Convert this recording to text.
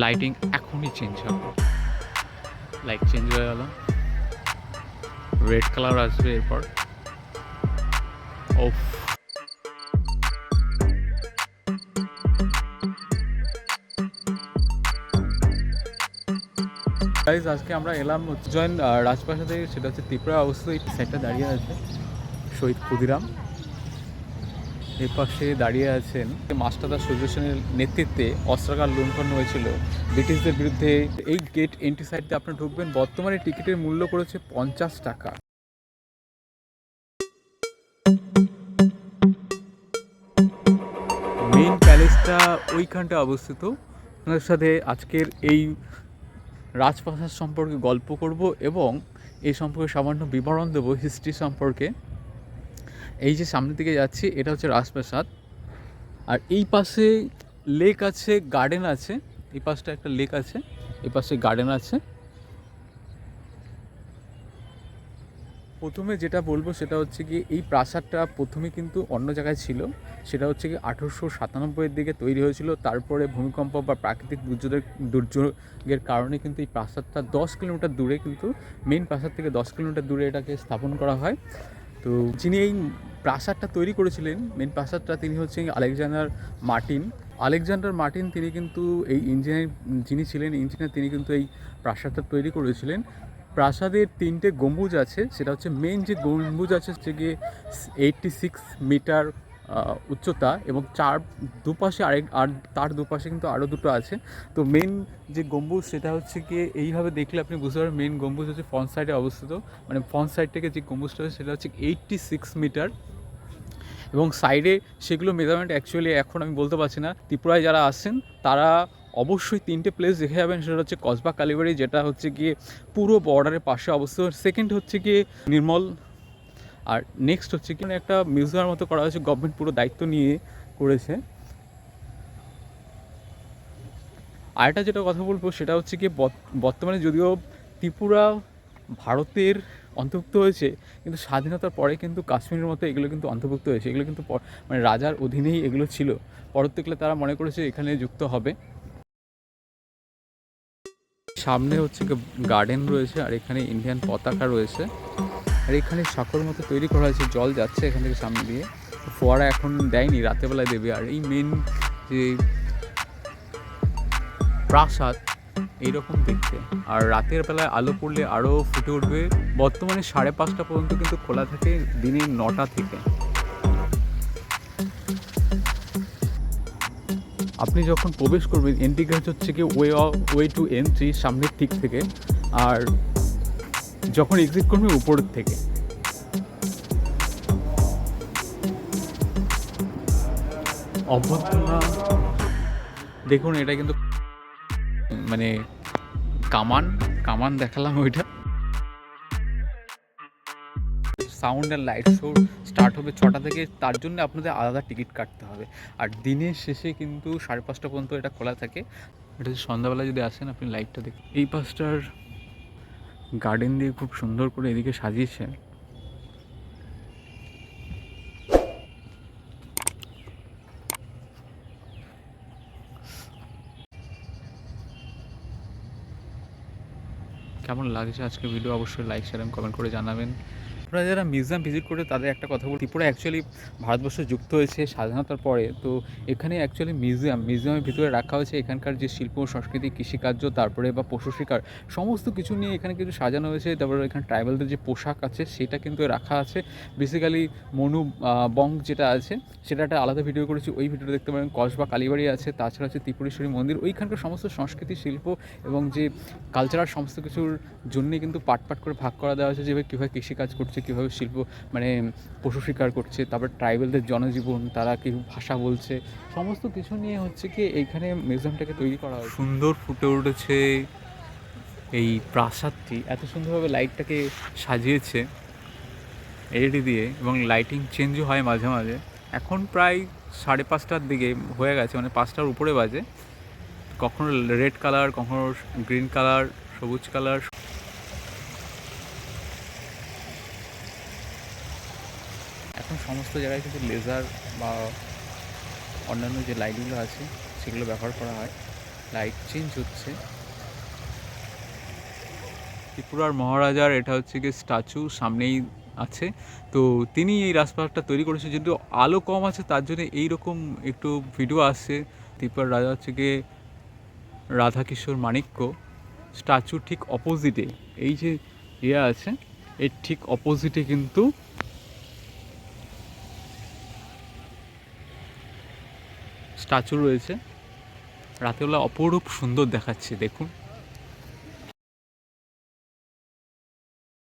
Lighting এখনই change হবে, light change হয়ে গেল, রেড কালার আসবে এরপর। ওফ, গাইজ আজকে আমরা এলাম উজ্জয়ন রাজপ্রাসাদে, সেটা হচ্ছে ত্রিপুরা অবস্থিত। এই সাইডটা দাঁড়িয়ে আছে শহীদ ক্ষুদিরাম, এর পাশে দাঁড়িয়ে আছেন মাস্টারদা সূর্য সেনের নেতৃত্বে অস্ত্রাগার লুণ্ঠন হয়েছিল ব্রিটিশদের বিরুদ্ধে। এই গেট এন্ট্রি সাইড দিয়ে আপনি ঢুকবেন, বর্তমানে টিকিটের মূল্য করেছে 50 টাকা। মেইন প্যালেসটা ওইখানটা অবস্থিত। আপনাদের সাথে আজকের এই রাজপ্রাসাদ সম্পর্কে গল্প করব এবং এই সম্পর্কে সামান্য বিবরণ দেবো হিস্ট্রি সম্পর্কে। এই যে সামনের দিকে যাচ্ছি এটা হচ্ছে রাজপ্রাসাদ, আর এই পাশে লেক আছে, গার্ডেন আছে। এই পাশটা একটা লেক আছে, এই পাশে গার্ডেন আছে। প্রথমে যেটা বলবো সেটা হচ্ছে কি, এই প্রাসাদটা প্রথমে কিন্তু অন্য জায়গায় ছিল। সেটা হচ্ছে কি 1897-এর দিকে তৈরি হয়েছিল। তারপরে ভূমিকম্প বা প্রাকৃতিক দুর্যোগের কারণে কিন্তু এই প্রাসাদটা 10 কিলোমিটার দূরে, কিন্তু মেইন প্রাসাদ থেকে 10 কিলোমিটার দূরে এটাকে স্থাপন করা হয়। তো যিনি এই প্রাসাদটা তৈরি করেছিলেন, মেইন প্রাসাদটা, তিনি হচ্ছেন আলেকজান্ডার মার্টিন। তিনি কিন্তু এই ইঞ্জিনিয়ার যিনি ছিলেন, ইঞ্জিনিয়ার, তিনি কিন্তু এই প্রাসাদটা তৈরি করেছিলেন। প্রাসাদের 3টে গম্বুজ আছে। সেটা হচ্ছে মেইন যে গম্বুজ আছে হচ্ছে গিয়ে 86 মিটার উচ্চতা, এবং দুপাশে আর তার দুপাশে কিন্তু আরও দুটো আছে। তো মেইন যে গম্বুজ সেটা হচ্ছে গিয়ে এইভাবে দেখলে আপনি বুঝতে পারবেন মেইন গম্বুজ হচ্ছে ফ্রন্ট সাইডে অবস্থিত। মানে ফ্রন্ট সাইড থেকে যে গম্বুজটা আছে সেটা হচ্ছে 86 মিটার, এবং সাইডে সেগুলো মেজারমেন্ট অ্যাকচুয়ালি এখন আমি বলতে পারছি না। ত্রিপুরায় যারা আসছেন তারা অবশ্যই 3টে প্লেস দেখে যাবেন। সেটা হচ্ছে কসবা কালীবাড়ি, যেটা হচ্ছে গিয়ে পুরো বর্ডারের পাশে অবস্থিত। সেকেন্ড হচ্ছে গিয়ে নির্মল, আর নেক্সট হচ্ছে কি একটা মিউজিয়ামের মতো করা হয়েছে, গভর্নমেন্ট পুরো দায়িত্ব নিয়ে করেছে। আরেকটা যেটা কথা বলবো সেটা হচ্ছে কি, বর্তমানে যদিও ত্রিপুরা ভারতের অন্তর্ভুক্ত হয়েছে, কিন্তু স্বাধীনতার পরে কিন্তু কাশ্মীরের মতো এগুলো কিন্তু অন্তর্ভুক্ত হয়েছে। এগুলো কিন্তু মানে রাজার অধীনেই এগুলো ছিল। পরবর্তীকালে তারা মনে করেছে এখানে যুক্ত হবে। সামনে হচ্ছে গার্ডেন রয়েছে, আর এখানে ইন্ডিয়ান পতাকা রয়েছে, আর এখানে সাঁকোর মতো তৈরি করা হয়েছে, জল যাচ্ছে এখান থেকে সামনে দিয়ে। ফোয়ারা এখন দেয়নি, রাতেরবেলায় দেবে। আর এই মেন যে প্রাসাদ এইরকম দেখতে, আর রাতের বেলায় আলো পড়লে আরও ফুটে উঠবে। বর্তমানে 5:30 পর্যন্ত কিন্তু খোলা থাকে, দিনে 9টা থেকে। আপনি যখন প্রবেশ করবেন, এন্ট্রি গেট হচ্ছে কি ওয়ে টু এন্ট্রি সামনের দিক থেকে, আর যখন এক্সিট করবেন উপরের থেকে। অভ্যর্থনা দেখুন, এটা কিন্তু মানে কামান দেখালাম ওইটা। Sound and light show start হবে 6টা থেকে, তার জন্য আপনাদের আলাদা টিকিট কাটতে হবে। আর দিনের শেষে কিন্তু 5:30 পর্যন্ত এটা খোলা থাকে। এটা সন্ধ্যাবেলা যদি আসেন আপনি লাইটটা দেখুন। এই পাশটার গার্ডেন দিয়ে খুব সুন্দর করে এদিকে সাজিয়েছে। কেমন লাগছে আজকে ভিডিও, অবশ্যই লাইক শেয়ার এবং কমেন্ট করে জানাবেন। আপনারা যারা মিউজিয়াম ভিজিট করে তাদের একটা কথা বলি, ত্রিপুরা অ্যাকচুয়ালি ভারতবর্ষে যুক্ত হয়েছে স্বাধীনতার পরে। তো এখানে অ্যাকচুয়ালি মিউজিয়ামের ভিতরে রাখা হয়েছে এখানকার যে শিল্প সংস্কৃতি, কৃষিকার্য, তারপরে বা পশু শিকার, সমস্ত কিছু নিয়ে এখানে কিছু সাজানো হয়েছে। তারপরে এখানে ট্রাইবালদের যে পোশাক আছে সেটা কিন্তু রাখা আছে। বেসিক্যালি মনু বং যেটা আছে সেটা একটা আলাদা ভিডিও করেছি, ওই ভিডিওটা দেখতে পারেন। কসবা কালীবাড়ি আছে, তাছাড়া আছে ত্রিপুরেশ্বরী মন্দির। ওইখানকার সমস্ত সংস্কৃতি, শিল্প এবং যে কালচারাল সমস্ত কিছুর জন্যে কিন্তু পাট করে ভাগ করা দেওয়া হয়েছে, যেভাবে কীভাবে কৃষিকাজ করছে, কীভাবে শিল্প মানে পশু শিকার করছে, তারপর ট্রাইবেলদের জনজীবন, তারা কী ভাষা বলছে, সমস্ত কিছু নিয়ে হচ্ছে কি এইখানে মিউজিয়ামটাকে তৈরি করা হয়। সুন্দর ফুটে উঠেছে এই প্রাসাদটি, এত সুন্দরভাবে লাইটটাকে সাজিয়েছে এলইডি দিয়ে, এবং লাইটিং চেঞ্জও হয় মাঝে মাঝে। এখন প্রায় 5:30টার দিকে হয়ে গেছে, মানে 5টার উপরে বাজে। কখনো রেড কালার, কখনো গ্রিন কালার, সবুজ কালার। এখন সমস্ত জায়গায় কিন্তু লেজার বা অন্যান্য যে লাইটগুলো আছে সেগুলো ব্যবহার করা হয়। লাইট চেঞ্জ হচ্ছে। ত্রিপুরার মহারাজার এটা হচ্ছে গিয়ে স্ট্যাচু সামনেই আছে। তো তিনি এই রাজপ্রাসাদটা তৈরি করেছেন, যদিও আলো কম আছে তার জন্য এইরকম একটু ভিডিও আসছে। ত্রিপুরার রাজা হচ্ছে গিয়ে রাধাকিশোর মাণিক্য। স্ট্যাচুর ঠিক অপোজিটে এই যে আছে, এর ঠিক অপোজিটে কিন্তু স্ট্যাচু রয়েছে। রাতেরবেলা অপরূপ সুন্দর দেখাচ্ছে, দেখুন।